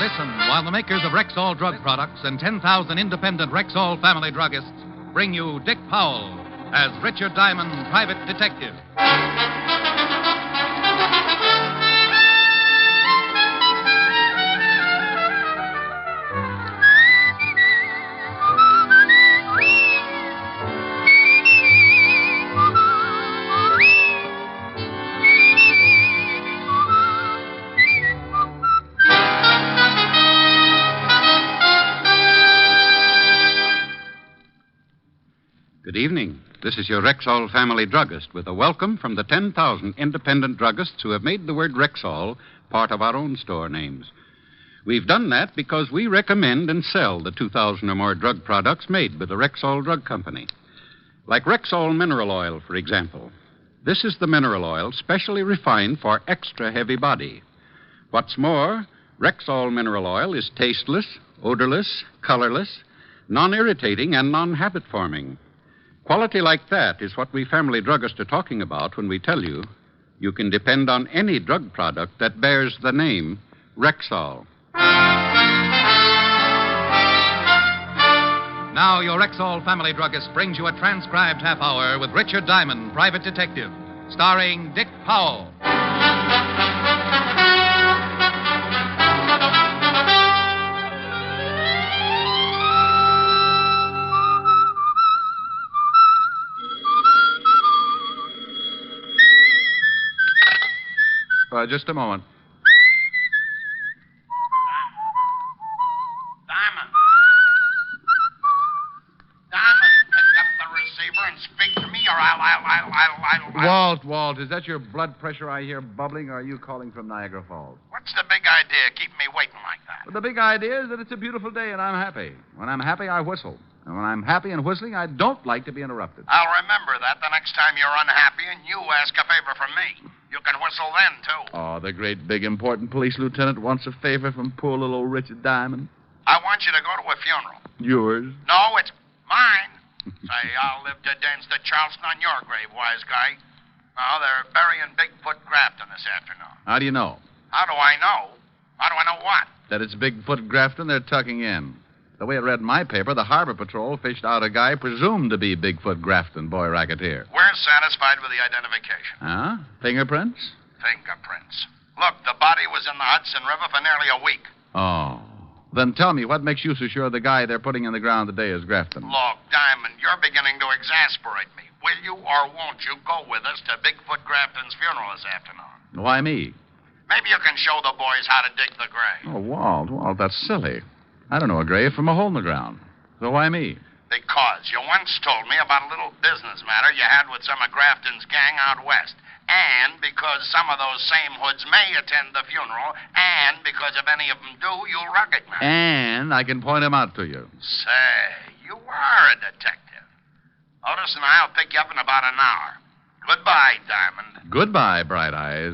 Listen while the makers of Rexall drug products and 10,000 independent Rexall family druggists bring you Dick Powell as Richard Diamond, private detective. Good evening. This is your Rexall family druggist with a welcome from the 10,000 independent druggists who have made the word Rexall part of our own store names. We've done that because we recommend and sell the 2,000 or more drug products made by the Rexall Drug Company. Like Rexall Mineral Oil, for example. This is the mineral oil specially refined for extra heavy body. What's more, Rexall Mineral Oil is tasteless, odorless, colorless, non-irritating, and non-habit-forming. Quality like that is what we family druggists are talking about when we tell you you can depend on any drug product that bears the name Rexall. Now, your Rexall family druggist brings you a transcribed half hour with Richard Diamond, private detective, starring Dick Powell. Just a moment. Diamond, pick up the receiver and speak to me, or I'll... Walt, is that your blood pressure I hear bubbling, or are you calling from Niagara Falls? What's the big idea keeping me waiting like that? Well, the big idea is that it's a beautiful day and I'm happy. When I'm happy, I whistle. And when I'm happy and whistling, I don't like to be interrupted. I'll remember that the next time you're unhappy and you ask a favor from me. You can whistle then, too. Oh, the great, big, important police lieutenant wants a favor from poor little old Richard Diamond. I want you to go to a funeral. Yours? No, it's mine. Say, I'll live to dance the Charleston on your grave, wise guy. No, they're burying Bigfoot Grafton this afternoon. How do you know? How do I know? How do I know what? That it's Bigfoot Grafton they're tucking in. The way it read in my paper, the Harbor Patrol fished out a guy presumed to be Bigfoot Grafton, boy racketeer. We're satisfied with the identification. Huh? Fingerprints? Fingerprints. Look, the body was in the Hudson River for nearly a week. Oh. Then tell me, what makes you so sure the guy they're putting in the ground today is Grafton? Look, Diamond, you're beginning to exasperate me. Will you or won't you go with us to Bigfoot Grafton's funeral this afternoon? Why me? Maybe you can show the boys how to dig the grave. Oh, Walt, that's silly. I don't know a grave from a hole in the ground. So why me? Because you once told me about a little business matter you had with some of Grafton's gang out west. And because some of those same hoods may attend the funeral. And because if any of them do, you'll recognize them. And I can point them out to you. Say, you are a detective. Otis and I'll pick you up in about an hour. Goodbye, Diamond. Goodbye, Bright Eyes.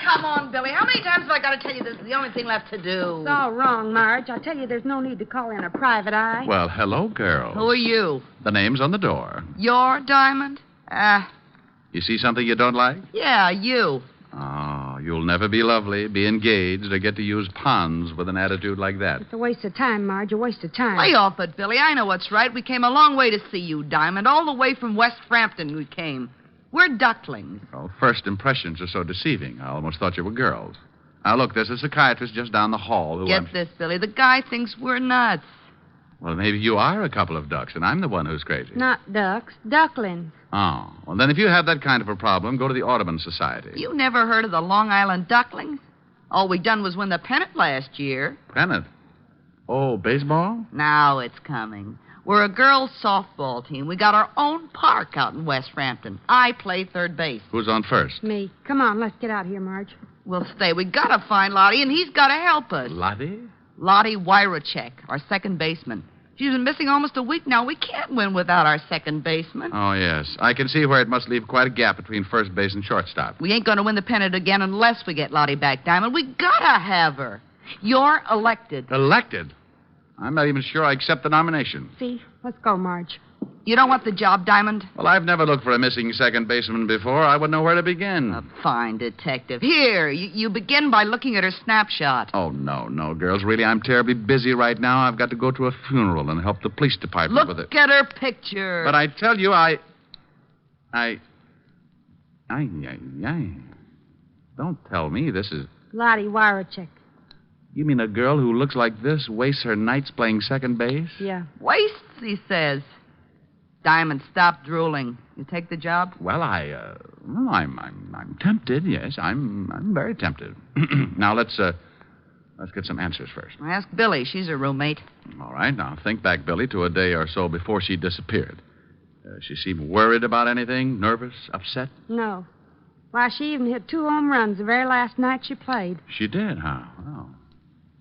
Come on, Billy. How many times have I got to tell you this is the only thing left to do? It's all wrong, Marge. I tell you, there's no need to call in a private eye. Well, hello, girls. Who are you? The name's on the door. You're Diamond? You see something you don't like? Yeah, you. Oh, you'll never be lovely, be engaged, or get to use ponds with an attitude like that. It's a waste of time, Marge, a waste of time. Lay off it, Billy. I know what's right. We came a long way to see you, Diamond. All the way from West Frampton we came. We're ducklings. Well, first impressions are so deceiving. I almost thought you were girls. Now, look, there's a psychiatrist just down the hall who... Get this, Billy. The guy thinks we're nuts. Well, maybe you are a couple of ducks, and I'm the one who's crazy. Not ducks, ducklings. Oh, well, then if you have that kind of a problem, go to the Audubon Society. You never heard of the Long Island Ducklings? All we done was win the pennant last year. Pennant? Oh, baseball? Now it's coming. We're a girls' softball team. We got our own park out in West Frampton. I play third base. Who's on first? Me. Come on, let's get out of here, Marge. We'll stay. We gotta find Lottie, and he's gotta help us. Lottie? Lottie Wyrachek, our second baseman. She's been missing almost a week now. We can't win without our second baseman. Oh, yes. I can see where it must leave quite a gap between first base and shortstop. We ain't gonna win the pennant again unless we get Lottie back, Diamond. We gotta have her. You're elected. Elected? I'm not even sure I accept the nomination. See? Let's go, Marge. You don't want the job, Diamond? Well, I've never looked for a missing second baseman before. I wouldn't know where to begin. A fine detective. Here, you begin by looking at her snapshot. Oh, no, girls. Really, I'm terribly busy right now. I've got to go to a funeral and help the police department with it. Look at her picture. But I tell you, Don't tell me this is... Lottie Warachek. You mean a girl who looks like this wastes her nights playing second base? Yeah. Wastes, he says. Diamond, stop drooling. You take the job? Well, I'm tempted. Yes, I'm very tempted. Now let's get some answers first. Ask Billy. She's her roommate. All right. Now think back, Billy, to a day or so before she disappeared. She seemed worried about anything, nervous, upset. No. Why, she even hit 2 home runs the very last night she played. She did, huh? Well,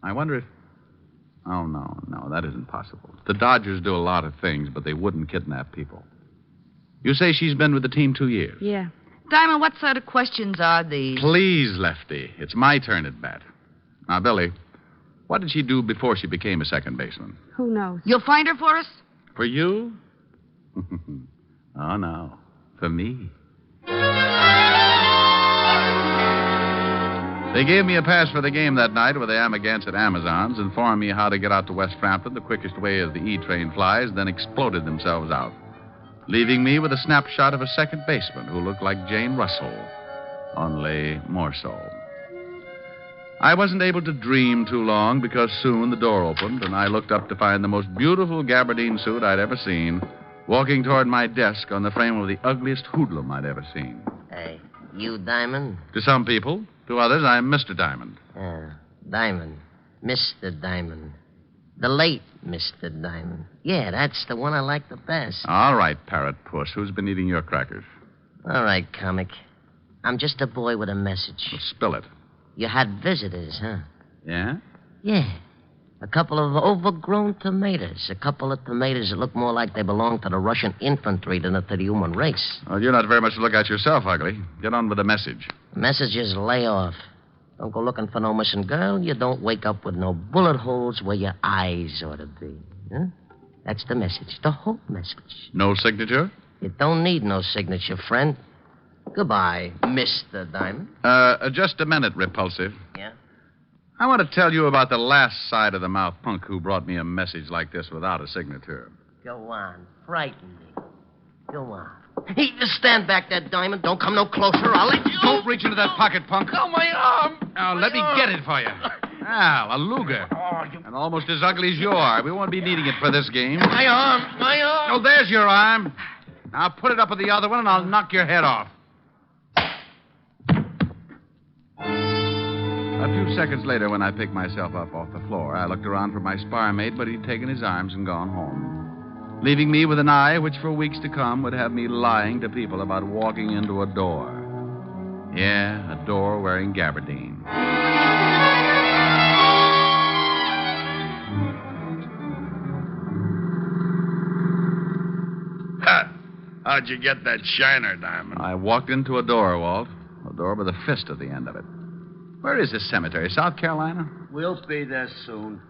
I wonder if... Oh, no, that isn't possible. The Dodgers do a lot of things, but they wouldn't kidnap people. You say she's been with the team 2 years? Yeah. Diamond, what sort of questions are these? Please, Lefty. It's my turn at bat. Now, Billy, what did she do before she became a second baseman? Who knows? You'll find her for us? For you? Oh, no. For me. They gave me a pass for the game that night with the Amagansett Amazons, informed me how to get out to West Frampton the quickest way as the E train flies, then exploded themselves out, leaving me with a snapshot of a second baseman who looked like Jane Russell, only more so. I wasn't able to dream too long because soon the door opened and I looked up to find the most beautiful gabardine suit I'd ever seen walking toward my desk on the frame of the ugliest hoodlum I'd ever seen. Hey, you Diamond? To some people. To others, I'm Mr. Diamond. Diamond. Mr. Diamond. The late Mr. Diamond. Yeah, that's the one I like the best. All right, parrot puss. Who's been eating your crackers? All right, comic. I'm just a boy with a message. Well, spill it. You had visitors, huh? Yeah? Yeah. A couple of overgrown tomatoes. A couple of tomatoes that look more like they belong to the Russian infantry than to the human race. Well, you're not very much to look at yourself, Ugly. Get on with the message. The message is lay off. Don't go looking for no missing girl. You don't wake up with no bullet holes where your eyes ought to be. Huh? That's the message. The whole message. No signature? You don't need no signature, friend. Goodbye, Mr. Diamond. Just a minute, Repulsive. Yeah? I want to tell you about the last side-of-the-mouth punk who brought me a message like this without a signature. Go on. Frighten me. Go on. Hey, just stand back there, Diamond. Don't come no closer. I'll let you... Don't reach into that pocket, punk. Oh, my arm. Now, let me get it for you. Al, a Luger. And almost as ugly as you are. We won't be needing it for this game. My arm. Oh, there's your arm. Now, put it up with the other one, and I'll knock your head off. A few seconds later, when I picked myself up off the floor, I looked around for my spar mate, but he'd taken his arms and gone home, leaving me with an eye which for weeks to come would have me lying to people about walking into a door. Yeah, a door wearing gabardine. How'd you get that shiner, Diamond? I walked into a door, Walt, a door with a fist at the end of it. Where is this cemetery? South Carolina? We'll be there soon.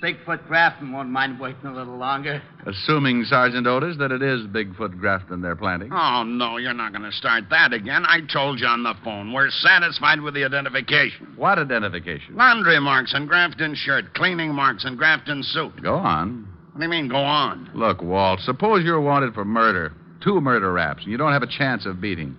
Bigfoot Grafton won't mind waiting a little longer. Assuming, Sergeant Otis, that it is Bigfoot Grafton they're planting. Oh, no, you're not going to start that again. I told you on the phone. We're satisfied with the identification. What identification? Laundry marks on Grafton's shirt, cleaning marks on Grafton's suit. Go on. What do you mean, go on? Look, Walt, suppose you're wanted for murder. 2 murder raps, and you don't have a chance of beating.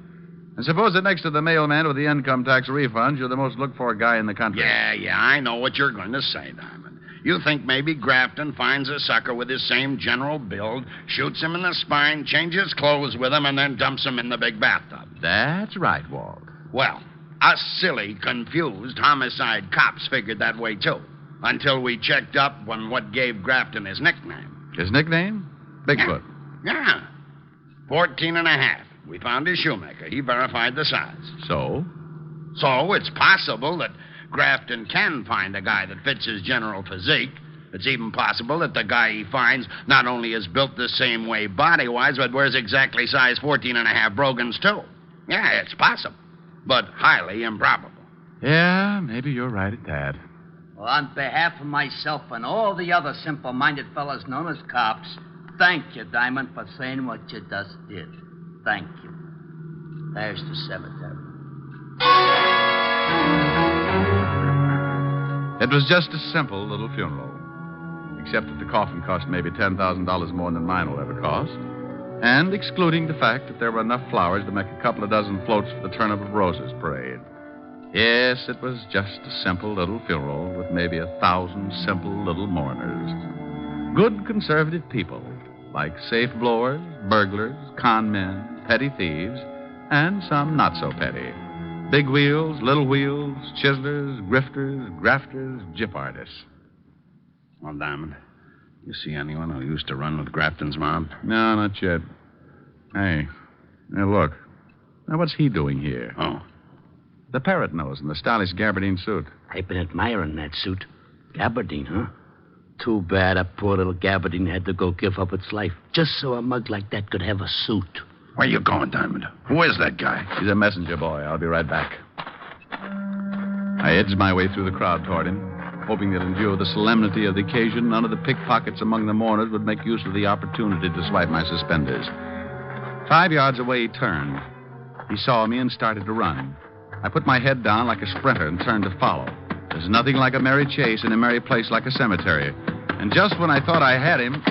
And suppose that next to the mailman with the income tax refunds, you're the most looked-for guy in the country. Yeah, I know what you're going to say, Diamond. You think maybe Grafton finds a sucker with his same general build, shoots him in the spine, changes clothes with him, and then dumps him in the big bathtub. That's right, Walt. Well, us silly, confused homicide cops figured that way, too, until we checked up on what gave Grafton his nickname. His nickname? Bigfoot. Yeah. 14 and a half. We found his shoemaker. He verified the size. So? So it's possible that Grafton can find a guy that fits his general physique. It's even possible that the guy he finds not only is built the same way body-wise, but wears exactly size 14 and a half brogans, too. Yeah, it's possible, but highly improbable. Yeah, maybe you're right at that. Well, on behalf of myself and all the other simple-minded fellas known as cops, Thank you, Diamond, for saying what you just did. Thank you. There's the cemetery. It was just a simple little funeral, except that the coffin cost maybe $10,000 more than mine will ever cost, and excluding the fact that there were enough flowers to make a couple of dozen floats for the Turnip of Roses parade. Yes, it was just a simple little funeral with maybe 1,000 simple little mourners. Good conservative people, like safe blowers, burglars, con men, petty thieves, and some not so petty. Big wheels, little wheels, chiselers, grifters, grafters, gyp artists. Well, Diamond, you see anyone who used to run with Grafton's mob? No, not yet. Hey, look. Now, what's he doing here? Oh. The parrot nose in the stylish gabardine suit. I've been admiring that suit. Gabardine, huh? Too bad a poor little gabardine had to go give up its life just so a mug like that could have a suit. Where you going, Diamond? Who is that guy? He's a messenger boy. I'll be right back. I edged my way through the crowd toward him, hoping that in view of the solemnity of the occasion, none of the pickpockets among the mourners would make use of the opportunity to swipe my suspenders. 5 yards away, he turned. He saw me and started to run. I put my head down like a sprinter and turned to follow. There's nothing like a merry chase in a merry place like a cemetery. And just when I thought I had him...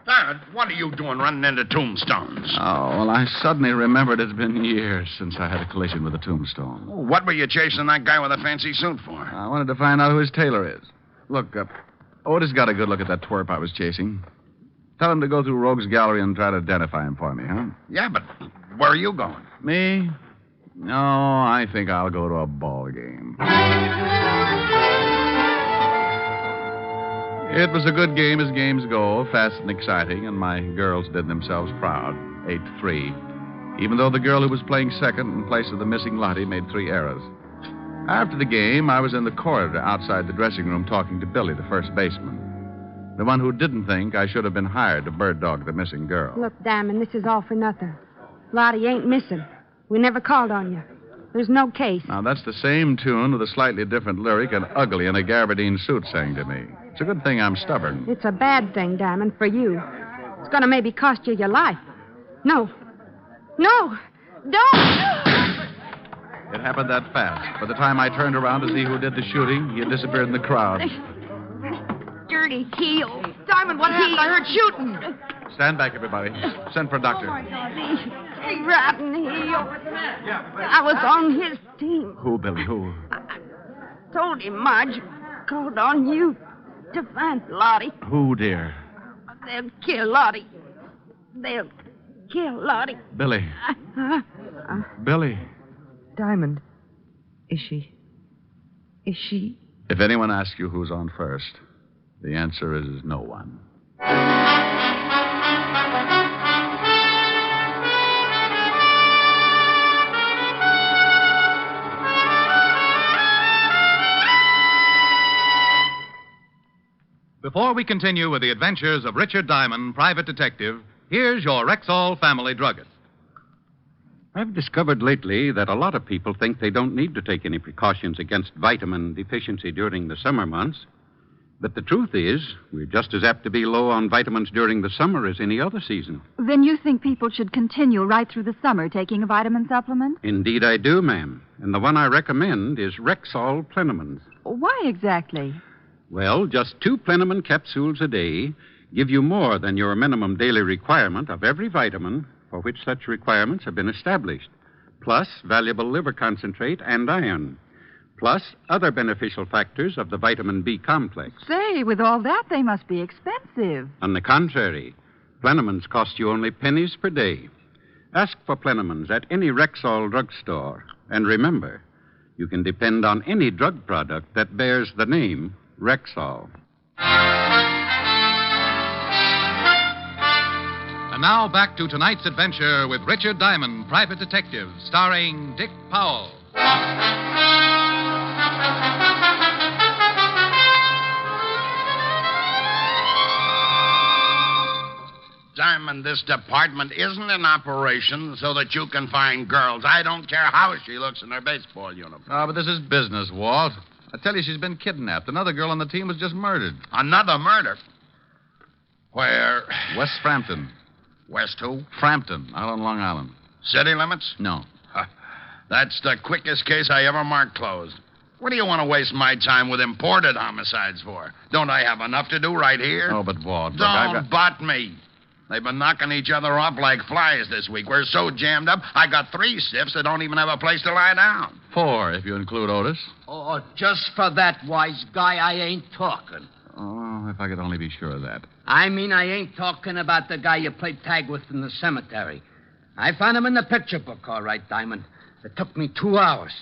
Diamond, what are you doing running into tombstones? Oh, well, I suddenly remembered it's been years since I had a collision with a tombstone. Oh, what were you chasing that guy with a fancy suit for? I wanted to find out who his tailor is. Look, Otis got a good look at that twerp I was chasing. Tell him to go through Rogue's Gallery and try to identify him for me, huh? Yeah, but where are you going? Me? No, I think I'll go to a ball game. It was a good game as games go, fast and exciting, and my girls did themselves proud. 8-3. Even though the girl who was playing second in place of the missing Lottie made 3 errors. After the game, I was in the corridor outside the dressing room talking to Billy, the first baseman. The one who didn't think I should have been hired to bird dog the missing girl. Look, Diamond, this is all for nothing. Lottie ain't missing. We never called on you. There's no case. Now, that's the same tune with a slightly different lyric and ugly in a gabardine suit sang to me. It's a good thing I'm stubborn. It's a bad thing, Diamond, for you. It's going to maybe cost you your life. No. No! Don't! It happened that fast. By the time I turned around to see who did the shooting, he had disappeared in the crowd. Dirty heel. Diamond, what happened? I heard shooting. Stand back, everybody. Send for a doctor. Rotten heel. I was on his team. Who, Billy? Who? I told him Marge called on you to find Lottie. Who, dear? They'll kill Lottie. They'll kill Lottie. Billy. Billy. Diamond. Is she? If anyone asks you who's on first, the answer is no one. Before we continue with the adventures of Richard Diamond, private detective, here's your Rexall family druggist. I've discovered lately that a lot of people think they don't need to take any precautions against vitamin deficiency during the summer months. But the truth is, we're just as apt to be low on vitamins during the summer as any other season. Then you think people should continue right through the summer taking a vitamin supplement? Indeed I do, ma'am. And the one I recommend is Rexall Plenamins. Why exactly? Well, just 2 Plenamon capsules a day give you more than your minimum daily requirement of every vitamin for which such requirements have been established, plus valuable liver concentrate and iron, plus other beneficial factors of the vitamin B complex. Say, with all that, they must be expensive. On the contrary, Plenamins cost you only pennies per day. Ask for Plenamins at any Rexall drugstore. And remember, you can depend on any drug product that bears the name Rexall. And now back to tonight's adventure with Richard Diamond, private detective, starring Dick Powell. Diamond, this department isn't in operation so that you can find girls. I don't care how she looks in her baseball uniform. Oh, but this is business, Walt. I tell you, she's been kidnapped. Another girl on the team was just murdered. Another murder? Where? West Frampton. West who? Frampton, out on Long Island. City limits? No. That's the quickest case I ever marked closed. What do you want to waste my time with imported homicides for? Don't I have enough to do right here? Oh, but Walt, Don't butt me. They've been knocking each other off like flies this week. We're so jammed up, I got 3 stiffs that don't even have a place to lie down. 4, if you include Otis. Oh, just for that, wise guy, I ain't talking. Oh, if I could only be sure of that. I mean, I ain't talking about the guy you played tag with in the cemetery. I found him in the picture book, all right, Diamond. It took me 2 hours.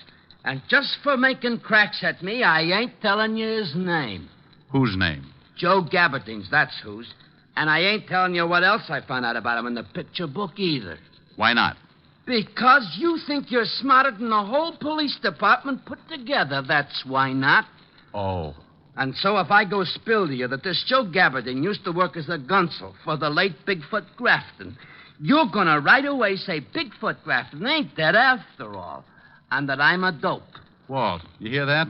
And just for making cracks at me, I ain't telling you his name. Whose name? Joe Gabardine's, that's whose. And I ain't telling you what else I found out about him in the picture book either. Why not? Because you think you're smarter than the whole police department put together. That's why not. Oh. And so if I go spill to you that this Joe Gabardine used to work as a gunsel for the late Bigfoot Grafton, you're going to right away say Bigfoot Grafton ain't dead after all, and that I'm a dope. Walt, you hear that?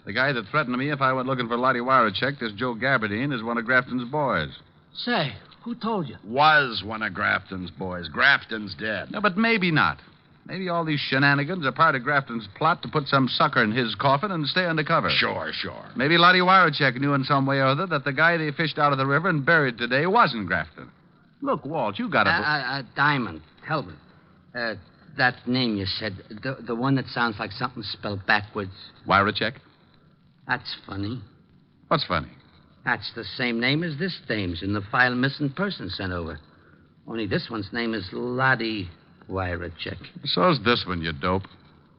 The guy that threatened me if I went looking for Lottie Warachek, this Joe Gabardine, is one of Grafton's boys. Say, who told you? Was one of Grafton's boys. Grafton's dead. No, but maybe not. Maybe all these shenanigans are part of Grafton's plot to put some sucker in his coffin and stay undercover. Sure. Maybe Lottie Warachek knew in some way or other that the guy they fished out of the river and buried today wasn't Grafton. Look, Walt, you got to... Diamond, Helmut. That name you said, the one that sounds like something spelled backwards. Warachek? That's funny. What's funny? That's the same name as this dame's in the file missing person sent over. Only this one's name is Lottie Warachek. So's this one, you dope.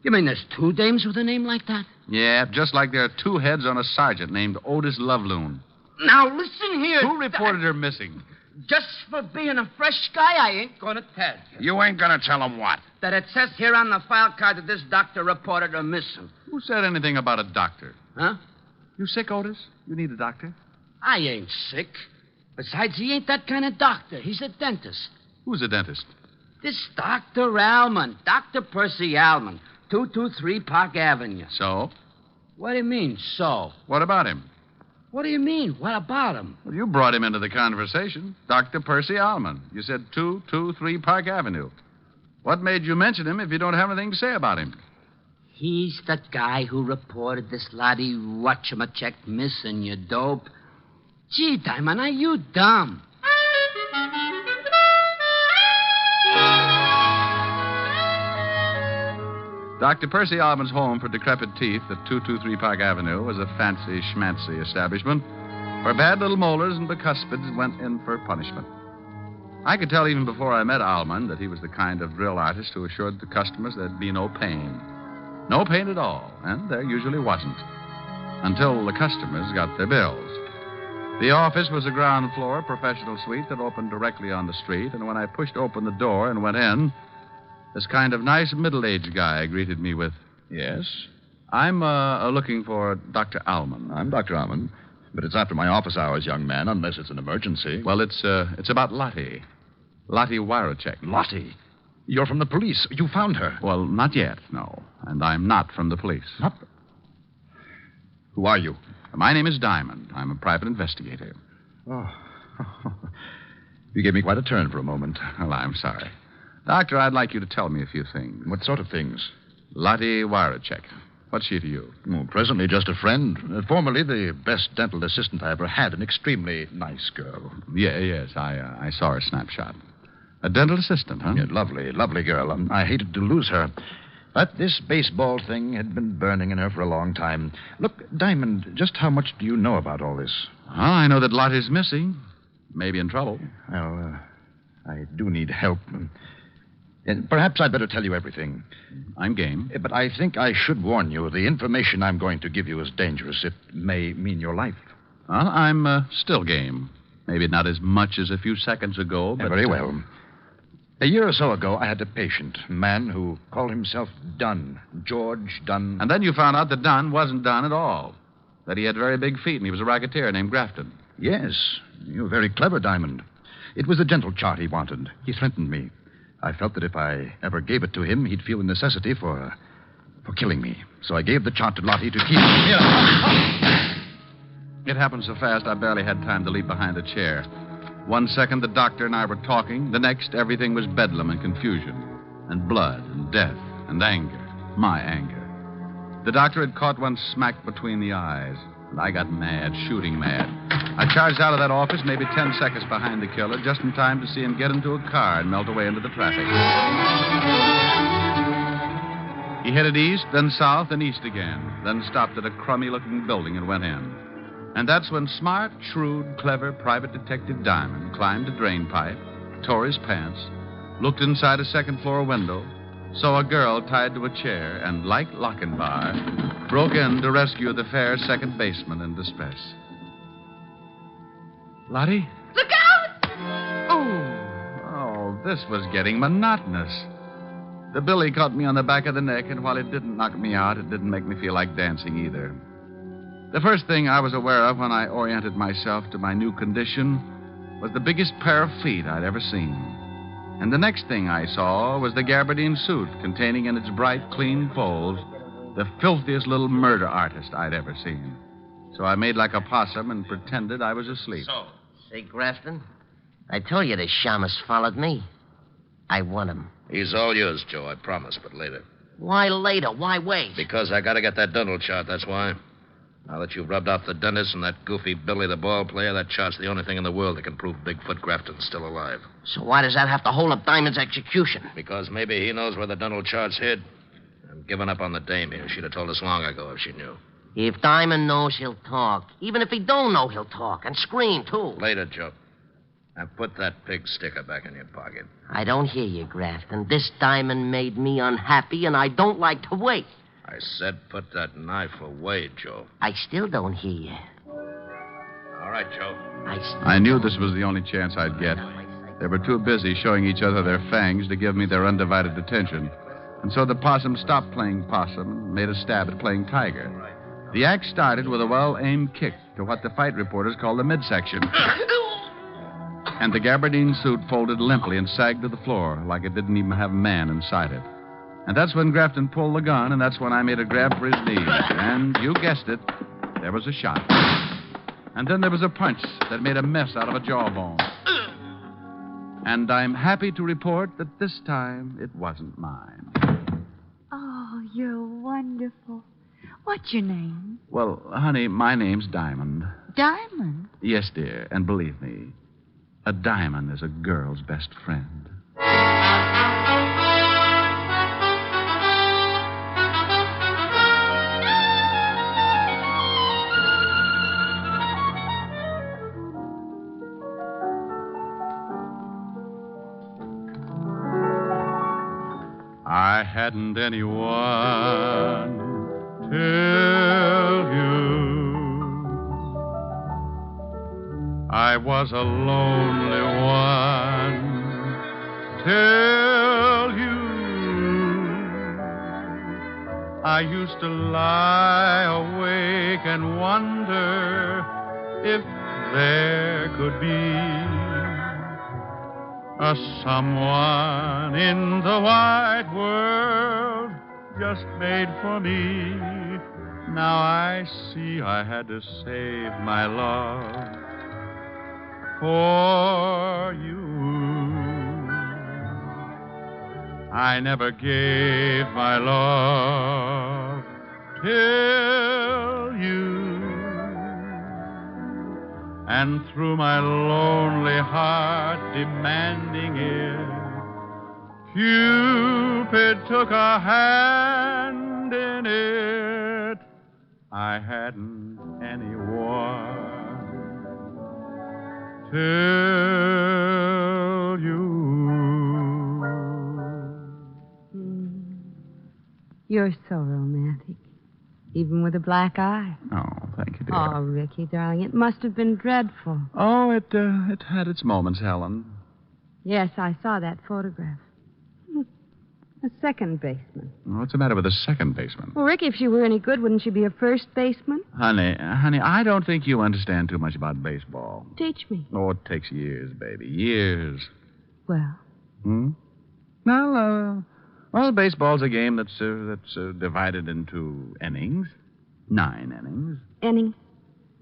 You mean there's 2 dames with a name like that? Yeah, just like there are 2 heads on a sergeant named Otis Loveloon. Now, listen here. Who reported her missing? Just for being a fresh guy, I ain't going to tell you. You ain't going to tell him what? That it says here on the file card that this doctor reported her missing. Who said anything about a doctor? Huh? You sick, Otis? You need a doctor? I ain't sick. Besides, he ain't that kind of doctor. He's a dentist. Who's a dentist? This Dr. Alman. Dr. Percy Alman. 223 Park Avenue. So? What do you mean, so? What about him? What do you mean? What about him? Well, you brought him into the conversation. Dr. Percy Alman. You said 223 Park Avenue. What made you mention him if you don't have anything to say about him? He's the guy who reported this Lottie Whatchamacek missing, you dope. Gee, Diamond, are you dumb? Dr. Percy Alman's home for decrepit teeth at 223 Park Avenue was a fancy schmancy establishment where bad little molars and bicuspids went in for punishment. I could tell even before I met Alman that he was the kind of drill artist who assured the customers there'd be no pain. No pain at all, and there usually wasn't. Until the customers got their bills. The office was a ground floor professional suite that opened directly on the street, and when I pushed open the door and went in, this kind of nice middle-aged guy greeted me with, Yes? I'm looking for Dr. Alman. I'm Dr. Alman, but it's after my office hours, young man, unless it's an emergency. Well, it's about Lottie. Lottie Warachek. Lottie? You're from the police. You found her. Well, not yet, no. And I'm not from the police. Not... Who are you? My name is Diamond. I'm a private investigator. Oh. You gave me quite a turn for a moment. Well, I'm sorry. Doctor, I'd like you to tell me a few things. What sort of things? Lottie Warachek. What's she to you? Oh, presently just a friend. Formerly the best dental assistant I ever had. An extremely nice girl. Yes, I saw her snapshot. A dental assistant, huh? Yeah, lovely girl. I hated to lose her. But this baseball thing had been burning in her for a long time. Look, Diamond, just how much do you know about all this? Well, I know that Lottie's missing. Maybe in trouble. Well, I do need help. And perhaps I'd better tell you everything. I'm game. But I think I should warn you. The information I'm going to give you is dangerous. It may mean your life. Well, I'm still game. Maybe not as much as a few seconds ago, but... Very well. A year or so ago, I had a patient, a man who called himself Dunn, George Dunn. And then you found out that Dunn wasn't Dunn at all. That he had very big feet and he was a racketeer named Grafton. Yes. You're very clever, Diamond. It was the dental chart he wanted. He threatened me. I felt that if I ever gave it to him, he'd feel the necessity for for killing me. So I gave the chart to Lottie to keep me here. It happened so fast, I barely had time to leap behind a chair. 1 second, the doctor and I were talking. The next, everything was bedlam and confusion, and blood, and death, and anger. My anger. The doctor had caught one smack between the eyes, and I got mad, shooting mad. I charged out of that office maybe 10 seconds behind the killer, just in time to see him get into a car and melt away into the traffic. He headed east, then south, and east again, then stopped at a crummy-looking building and went in. And that's when smart, shrewd, clever Private Detective Diamond climbed a drain pipe, tore his pants, looked inside a second-floor window, saw a girl tied to a chair, and, like Lochinvar, broke in to rescue the fair second baseman in distress. Lottie? Look out! Oh, this was getting monotonous. The billy caught me on the back of the neck, and while it didn't knock me out, it didn't make me feel like dancing either. The first thing I was aware of when I oriented myself to my new condition was the biggest pair of feet I'd ever seen. And the next thing I saw was the gabardine suit containing in its bright, clean folds the filthiest little murder artist I'd ever seen. So I made like a possum and pretended I was asleep. Say, Grafton, I told you the shamus followed me. I want him. He's all yours, Joe, I promise, but later. Why later? Why wait? Because I gotta get that dental chart, that's why. Now that you've rubbed off the dentist and that goofy Billy the ball player, that chart's the only thing in the world that can prove Bigfoot Grafton's still alive. So why does that have to hold up Diamond's execution? Because maybe he knows where the dental chart's hid. I'm giving up on the dame here. She'd have told us long ago if she knew. If Diamond knows, he'll talk. Even if he don't know, he'll talk. And scream, too. Later, Joe. Now put that pig sticker back in your pocket. I don't hear you, Grafton. This Diamond made me unhappy, and I don't like to wait. I said put that knife away, Joe. I still don't hear you. All right, Joe. I knew this was the only chance I'd get. They were too busy showing each other their fangs to give me their undivided attention. And so the possum stopped playing possum and made a stab at playing tiger. The act started with a well-aimed kick to what the fight reporters call the midsection. And the gabardine suit folded limply and sagged to the floor like it didn't even have a man inside it. And that's when Grafton pulled the gun, and that's when I made a grab for his knees. And you guessed it, there was a shot. And then there was a punch that made a mess out of a jawbone. And I'm happy to report that this time it wasn't mine. Oh, you're wonderful. What's your name? Well, honey, my name's Diamond. Diamond? Yes, dear, and believe me, a diamond is a girl's best friend. I hadn't anyone tell you I was a lonely one. Tell you I used to lie awake and wonder if there could be a someone in the wide world just made for me. Now I see I had to save my love for you. I never gave my love till you. And through my lonely heart demanding it, Cupid took a hand in it. I hadn't anyone till you. You're so romantic. Even with a black eye. Oh, thank you, dear. Oh, Ricky, darling, it must have been dreadful. Oh, it had its moments, Helen. Yes, I saw that photograph. A second baseman. What's the matter with a second baseman? Well, Ricky, if she were any good, wouldn't she be a first baseman? Honey, I don't think you understand too much about baseball. Teach me. Oh, it takes years, baby. Years. Well? Well, Well, baseball's a game that's divided into innings. 9 innings. Inning?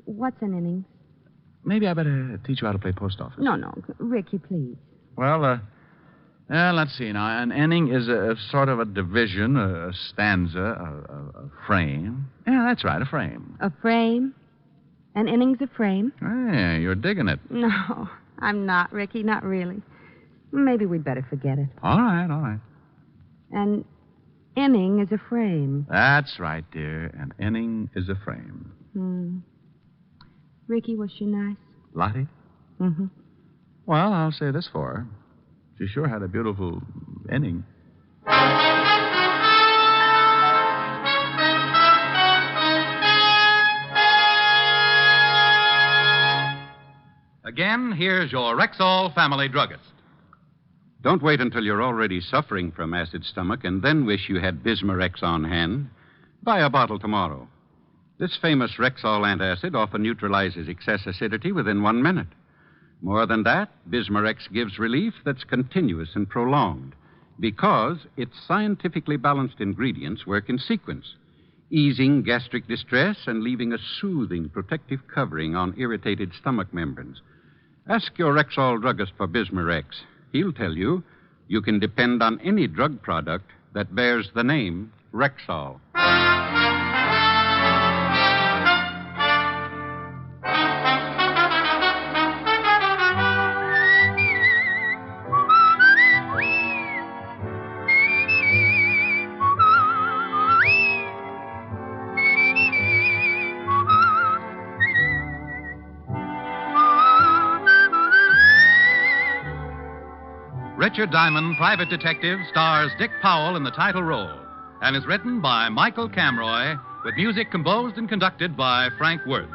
What's an inning? Maybe I better teach you how to play post office. No. Ricky, please. Well, let's see now. An inning is a sort of a division, a stanza, a frame. Yeah, that's right, a frame. A frame? An inning's a frame? Hey, you're digging it. No, I'm not, Ricky, not really. Maybe we'd better forget it. All right. An inning is a frame. That's right, dear. An inning is a frame. Ricky, was she nice? Lottie? Mm-hmm. Well, I'll say this for her. She sure had a beautiful inning. Again, here's your Rexall family druggist. Don't wait until you're already suffering from acid stomach and then wish you had Bismarex on hand. Buy a bottle tomorrow. This famous Rexall antacid often neutralizes excess acidity within 1 minute. More than that, Bismarex gives relief that's continuous and prolonged because its scientifically balanced ingredients work in sequence, easing gastric distress and leaving a soothing protective covering on irritated stomach membranes. Ask your Rexall druggist for Bismarex. He'll tell you you can depend on any drug product that bears the name Rexall. Richard Diamond, Private Detective, stars Dick Powell in the title role and is written by Michael Camroy with music composed and conducted by Frank Worth.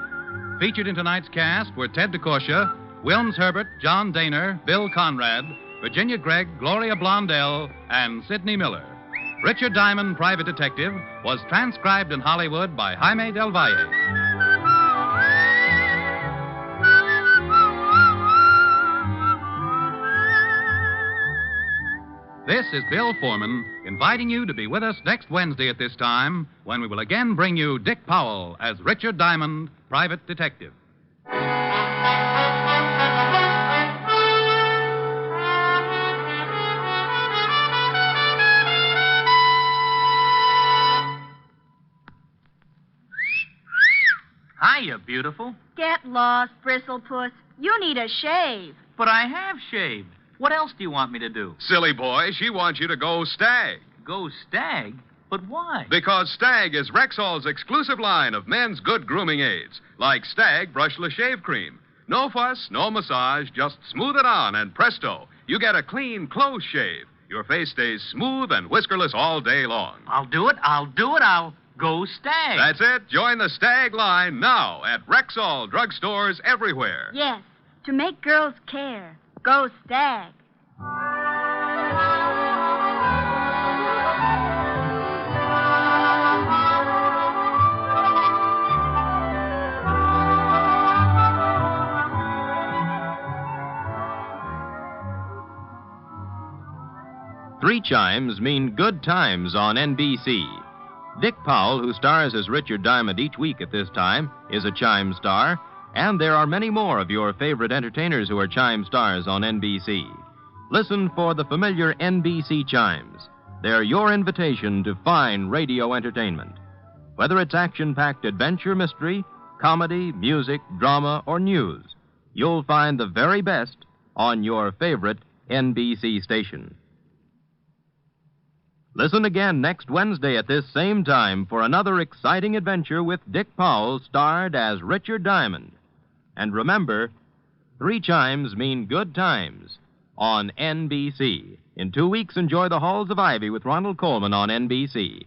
Featured in tonight's cast were Ted DeCorsia, Wilms Herbert, John Daner, Bill Conrad, Virginia Gregg, Gloria Blondell, and Sidney Miller. Richard Diamond, Private Detective, was transcribed in Hollywood by Jaime Del Valle. This is Bill Foreman inviting you to be with us next Wednesday at this time when we will again bring you Dick Powell as Richard Diamond, Private Detective. Hiya, beautiful. Get lost, Bristlepuss. You need a shave. But I have shaved. What else do you want me to do? Silly boy, she wants you to go Stag. Go Stag? But why? Because Stag is Rexall's exclusive line of men's good grooming aids, like Stag Brushless Shave Cream. No fuss, no massage, just smooth it on, and presto, you get a clean, close shave. Your face stays smooth and whiskerless all day long. I'll do it. I'll go Stag. That's it. Join the Stag line now at Rexall drugstores everywhere. Yes, to make girls care. Go Stag. Three chimes mean good times on NBC. Dick Powell, who stars as Richard Diamond each week at this time, is a chime star, and there are many more of your favorite entertainers who are chime stars on NBC. Listen for the familiar NBC chimes. They're your invitation to fine radio entertainment. Whether it's action-packed adventure mystery, comedy, music, drama, or news, you'll find the very best on your favorite NBC station. Listen again next Wednesday at this same time for another exciting adventure with Dick Powell, starred as Richard Diamond. And remember, three chimes mean good times on NBC. In 2 weeks, enjoy The Halls of Ivy with Ronald Colman on NBC.